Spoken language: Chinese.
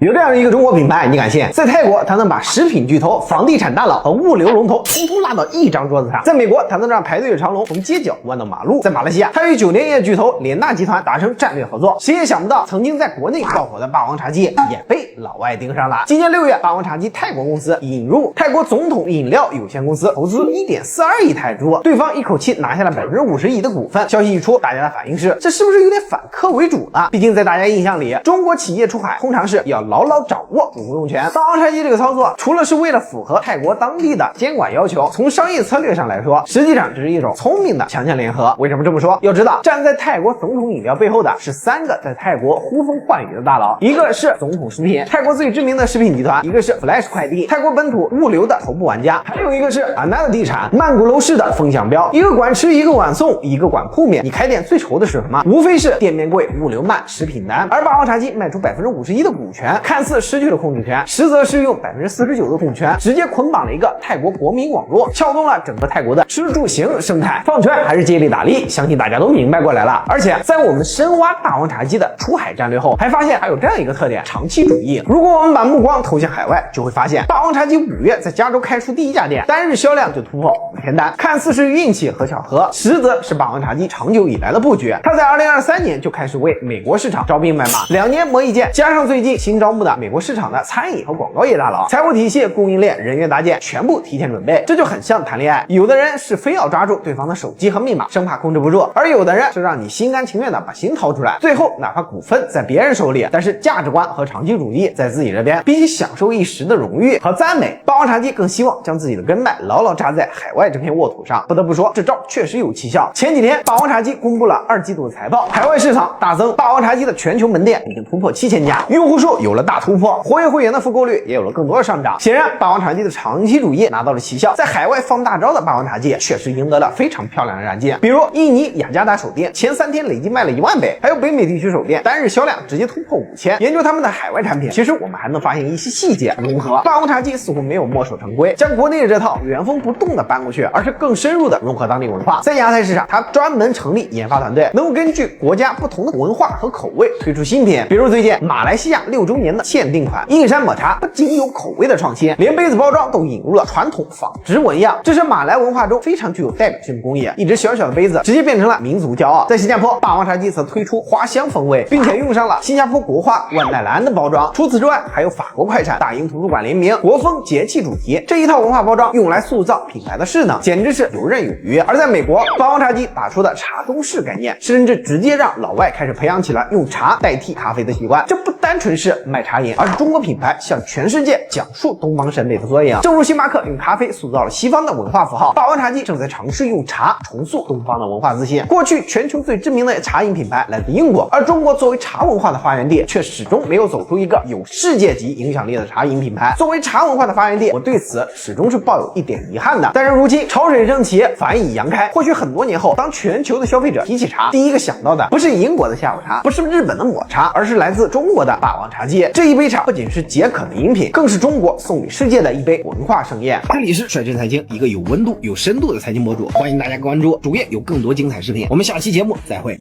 有這樣一個中國品牌，你敢信？在泰國，它能把食品巨头、房地產大佬和物流龍頭通通拉到一張桌子上；在美國，它能讓排队的長龍從街角彎到馬路；在馬來西亞，它與酒店業巨頭聯大集團達成戰略合作。誰也想不到，曾經在國內爆火的霸王茶姬也被老外盯上了。今年6月，霸王茶姬泰國公司引入泰國總統飲料有限公司，投資1.42億泰銖，對方一口氣拿下了51%的股份。消息一出，大家的反應是：這是不是有點反客為主了？畢竟在大家印象裡，中國企業出海通常是要牢牢掌握主动权。霸王茶姬這個操作，除了是為了符合泰國當地的監管要求，從商業策略上來說，實際上只是一種聰明的強強聯合。為什麼這麼說？要知道，站在泰國总統飲料背後的是3個在泰國呼風喚雨的大佬，一個是总統食品，泰国最知名的食品集团；一個是 Flash 快遞，泰国本土物流的头部玩家；还有一個是安娜的地產，曼谷樓市的風向標。一個管吃，一個管送，一個管鋪面。你開店最愁的是什麼？無非是店面貴、物流慢、食品難。而霸王茶姬賣出51%的股權，看似失去了控制權，實則是用49%的股權直接捆綁了一個泰國國民網絡，撬動了整個泰國的吃住行生態。放權還是接力打力，相信大家都明白過來了。而且在我們深挖霸王茶姬的出海戰略後，還發現還有這樣一個特點：長期主義。如果我們把目光投向海外，就會發現霸王茶姬5月在加州開出第1家店，單日銷量就突破5000單。看似是運氣和巧合，實則是霸王茶姬長久以來的布局。他在2023年就開始為美國市場招兵買馬，2年磨一劍，加上最近新招募的美國市場的餐飲和廣告業大佬，財務體系、供應鏈、人員搭建全部提前準備。這就很像談戀愛，有的人是非要抓住對方的手機和密碼，生怕控制不住；而有的人是讓你心甘情願的把心掏出來，最後哪怕股份在別人手裡，但是價值觀和長期主義在自己這邊。比起享受一時的榮譽和讚美，霸王茶姬更希望將自己的根脈牢牢扎在海外這片沃土上。不得不說，這招確實有奇效。前幾天，霸王茶姬公布了2季度的財報，海外市場大增，霸王茶姬的全球門店已經突破7000家，用戶數有了大突破，活躍會員的复購率也有了更多的上漲。顯然，霸王茶姬的長期主義拿到了奇效，在海外放大招的霸王茶姬確實贏得了非常漂亮的染劑。比如印尼雅加達首店前3天累計賣了1萬杯，還有北美地區首店單日銷量直接突破5000。研究他們的海外產品，其實我們還能發現一些細節融合。霸王茶姬似乎沒有墨守成規，將國內的這套原封不動的搬過去，而是更深入的融合當地文化。在亞太市場，它專門成立研發团隊，能夠根據國家不同的文化和口味推出新品。比如最近馬來西亞6周年的限定款印山抹茶，不僅有口味的創新，連杯子包裝都引入了傳統紡織紋樣，這是馬來文化中非常具有代表性的工藝。一只小小的杯子直接變成了民族骄傲。在新加坡，霸王茶姬则推出花香風味，並且用上了新加坡國花万代蘭的包裝。除此之外，還有法國快產、大英圖書館聯名、國風節氣主題，這一套文化包装用來塑造品牌的勢能，簡直是游刃有餘。而在美國，霸王茶姬打出的茶中式概念，甚至直接讓老外開始培養起了用茶代替咖啡的習慣。這不單純是賣茶飲，而是中國品牌向全世界講述東方审美的缩影。正如星巴克用咖啡塑造了西方的文化符號，霸王茶姬正在嘗試用茶重塑東方的文化自信。过去全球最知名的茶飲品牌來自英國，而中国作為茶文化的發源地，卻始終沒有走出一個有世界級影響力的茶飲品牌。作為茶文化的發源地，我對此始終是抱有一點遺憾的。但是如今潮水升起，帆已揚開，或許很多年後，當全球的消費者提起茶，第一個想到的不是英國的下午茶，不是日本的抹茶，而是來自中國的霸王茶姬。這一杯茶不僅是解渴的飲品，更是中國送給世界的一杯文化盛宴。这里是率真財經，一個有溫度有深度的財經博主，歡迎大家關注主頁，有更多精彩視頻。我們下期節目再會。